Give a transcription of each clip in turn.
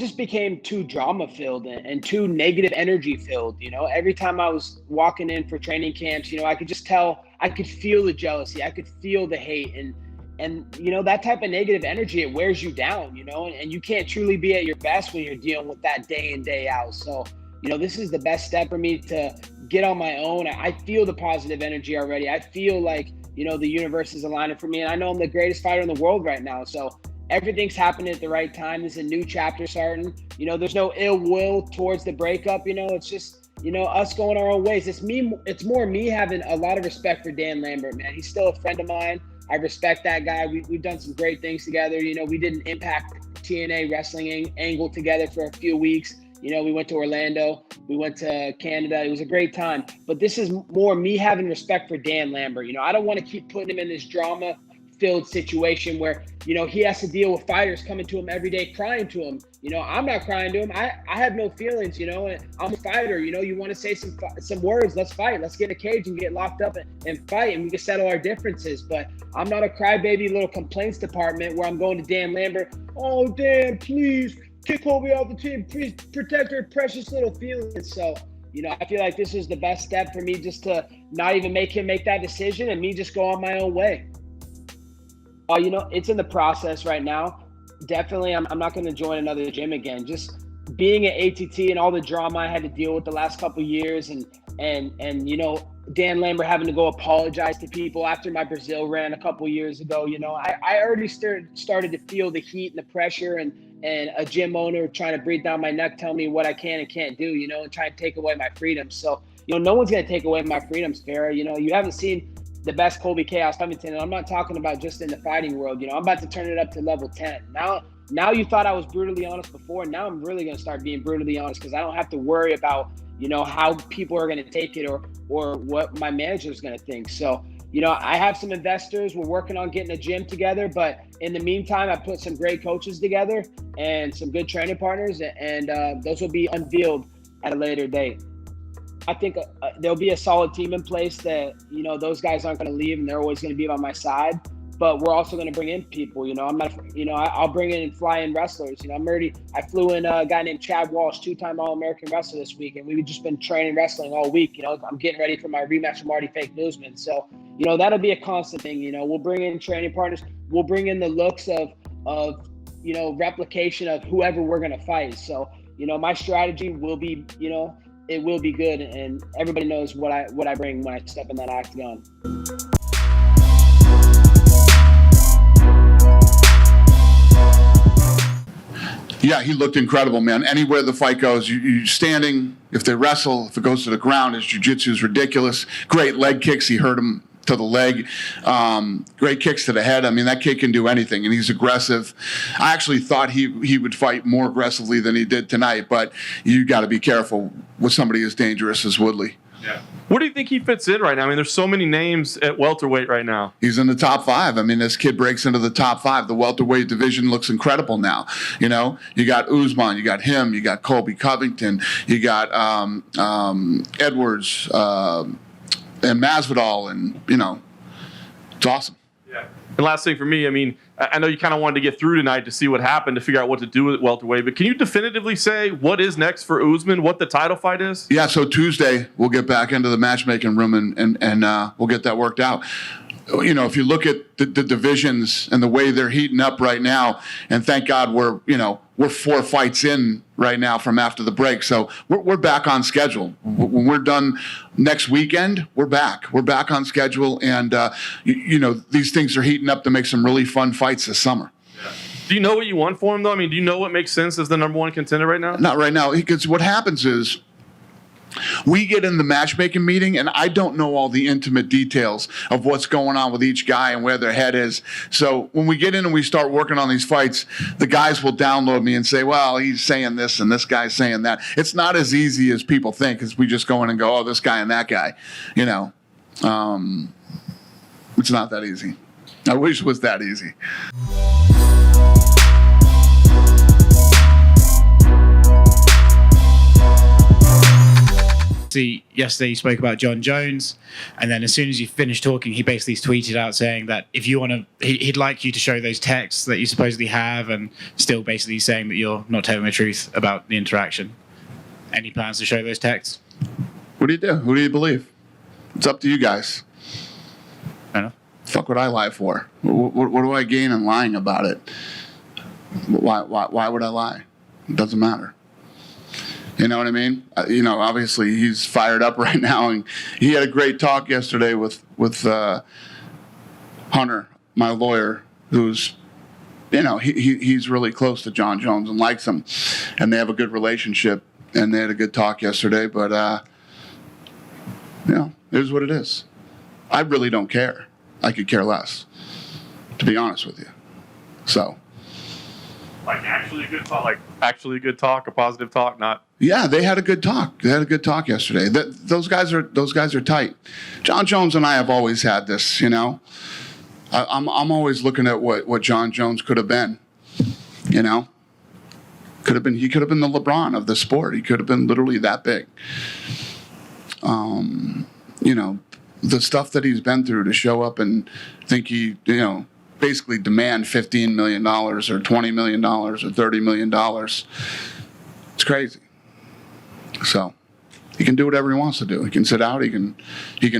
just became too drama filled and too negative energy filled. Every time I was walking in for training camps, I could just tell, I could feel the jealousy, I could feel the hate, and that type of negative energy, it wears you down, and you can't truly be at your best when you're dealing with that day in, day out. So, this is the best step for me to get on my own. I feel the positive energy already. I feel like, the universe is aligning for me, and I know I'm the greatest fighter in the world right now. So everything's happening at the right time. There's a new chapter starting. There's no ill will towards the breakup. It's just, us going our own ways. It's more me having a lot of respect for Dan Lambert, man. He's still a friend of mine. I respect that guy. We've done some great things together. We did an Impact TNA wrestling angle together for a few weeks. We went to Orlando. We went to Canada. It was a great time. But this is more me having respect for Dan Lambert. I don't want to keep putting him in this drama-filled situation where, he has to deal with fighters coming to him every day, crying to him. I'm not crying to him. I have no feelings, and I'm a fighter. You want to say some words, let's fight. Let's get in a cage and get locked up and fight, and we can settle our differences. But I'm not a crybaby little complaints department where I'm going to Dan Lambert. Oh, Dan, please kick Colby off the team. Please protect her precious little feelings. So, I feel like this is the best step for me, just to not even make him make that decision and me just go on my own way. It's in the process right now. Definitely, I'm not going to join another gym again. Just being at ATT and all the drama I had to deal with the last couple of years, and Dan Lambert having to go apologize to people after my Brazil run a couple of years ago. I already started to feel the heat and the pressure, and a gym owner trying to breathe down my neck, tell me what I can and can't do, and try and take away my freedom. So, no one's going to take away my freedoms, Farrah. You haven't seen the best Colby Chaos Covington, and I'm not talking about just in the fighting world. I'm about to turn it up to level 10. Now you thought I was brutally honest before, and now I'm really going to start being brutally honest, because I don't have to worry about, how people are going to take it or what my manager is going to think. So, I have some investors. We're working on getting a gym together, but in the meantime, I put some great coaches together and some good training partners, and those will be unveiled at a later date. I think there'll be a solid team in place that, those guys aren't going to leave, and they're always going to be by my side. But we're also going to bring in people. I'm not, I'll bring in and fly in wrestlers. I flew in a guy named Chad Walsh, 2-time All-American wrestler this week, and we've just been training wrestling all week. I'm getting ready for my rematch with Marty Fake Newsman. So, that'll be a constant thing. We'll bring in training partners. We'll bring in the looks of replication of whoever we're going to fight. So, my strategy will be, it will be good, and everybody knows what I bring when I step in that octagon. Yeah, he looked incredible, man. Anywhere the fight goes, you standing, if they wrestle, if it goes to the ground, his jiu-jitsu is ridiculous. Great leg kicks. He hurt him to the leg. Great kicks to the head. I mean, that kid can do anything, and he's aggressive. I actually thought he would fight more aggressively than he did tonight, but you got to be careful with somebody as dangerous as Woodley. Yeah. What do you think he fits in right now? I mean, there's so many names at welterweight right now. He's in the top 5. I mean, this kid breaks into the top 5. The welterweight division looks incredible now. You got Usman, you got him, you got Colby Covington, you got Edwards and Masvidal, and it's awesome. Yeah. And last thing for me, I mean, I know you kind of wanted to get through tonight to see what happened, to figure out what to do with welterweight, but can you definitively say what is next for Usman, what the title fight is? Yeah, so Tuesday we'll get back into the matchmaking room and we'll get that worked out. If you look at the divisions and the way they're heating up right now, and thank God we're 4 fights in right now from after the break, so we're back on schedule. When we're done next weekend, we're back on schedule, and these things are heating up to make some really fun fights this summer. Yeah. Do you know what you want for him, though? I mean, do you know what makes sense as the #1 contender right now? Not right now, because what happens is, we get in the matchmaking meeting, and I don't know all the intimate details of what's going on with each guy and where their head is. So when we get in and we start working on these fights, the guys will download me and say, well, he's saying this and this guy's saying that. It's not as easy as people think, as we just go in and go, oh, this guy and that guy. It's not that easy. I wish it was that easy. See, yesterday you spoke about Jon Jones, and then as soon as you finished talking, he basically tweeted out saying that if you want to, he'd like you to show those texts that you supposedly have, and still basically saying that you're not telling the truth about the interaction. Any plans to show those texts? What do you do? Who do you believe? It's up to you guys. Fair enough. Fuck would I lie for? What do I gain in lying about it? Why would I lie? It doesn't matter. You know what I mean? Obviously he's fired up right now, and he had a great talk yesterday with Hunter, my lawyer, who's, he's really close to Jon Jones and likes him, and they have a good relationship, and they had a good talk yesterday. But here's what it is. I really don't care. I could care less, to be honest with you. So. Actually a good talk, a positive talk, not. Yeah, they had a good talk. They had a good talk yesterday. Those guys are tight. Jon Jones and I have always had this. I'm always looking at what Jon Jones could have been. He could have been the LeBron of the sport. He could have been literally that big. The stuff that he's been through to show up and think basically demand $15 million or $20 million or $30 million. It's crazy. So he can do whatever he wants to do. He can sit out. He can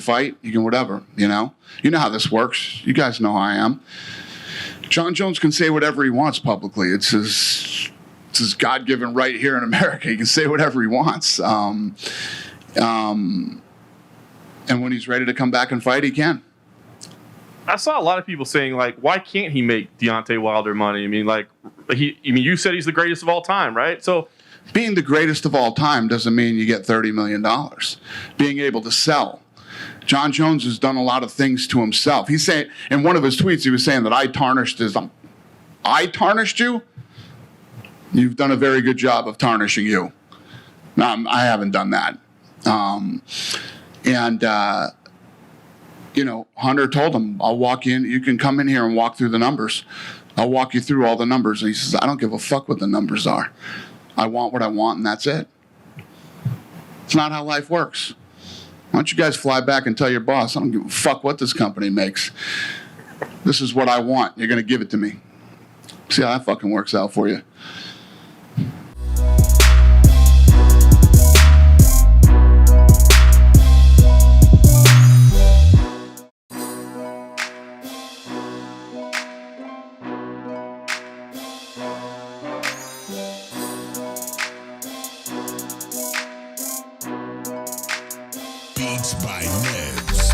fight. He can whatever. You know how this works. You guys know how I am. Jon Jones can say whatever he wants publicly. It's his God-given right here in America. He can say whatever he wants. And when he's ready to come back and fight, he can. I saw a lot of people saying, why can't he make Deontay Wilder money? You said he's the greatest of all time, right? So being the greatest of all time doesn't mean you get $30 million. Being able to sell. Jon Jones has done a lot of things to himself. He's saying, in one of his tweets, he was saying that I tarnished you? You've done a very good job of tarnishing you. No, I haven't done that. Hunter told him, I'll walk in. You can come in here and walk through the numbers. I'll walk you through all the numbers. And he says, I don't give a fuck what the numbers are. I want what I want, and that's it. It's not how life works. Why don't you guys fly back and tell your boss, I don't give a fuck what this company makes. This is what I want. You're going to give it to me. See how that fucking works out for you. BeatsbyNeVs.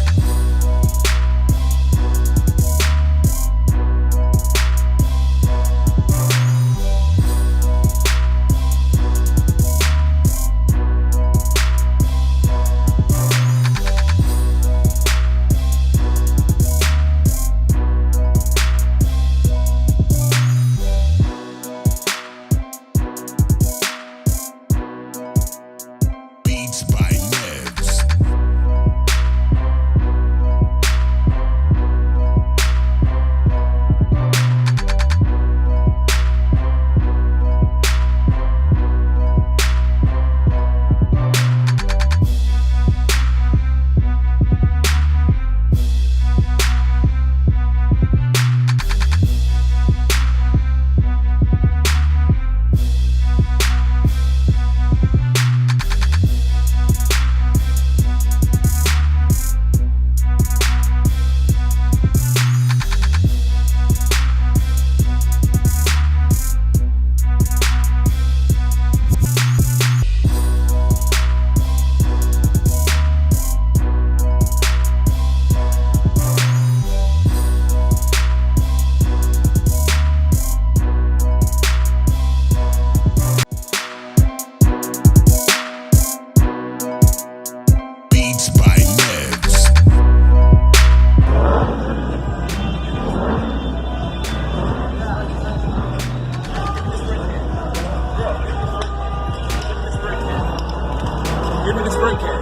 Give me the spray can.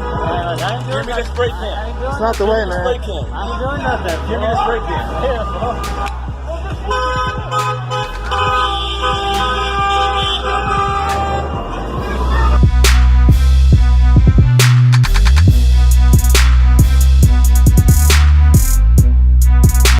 Give me the spray can. It's not the way, man. Spray can. I'm doing nothing. Give me the spray can.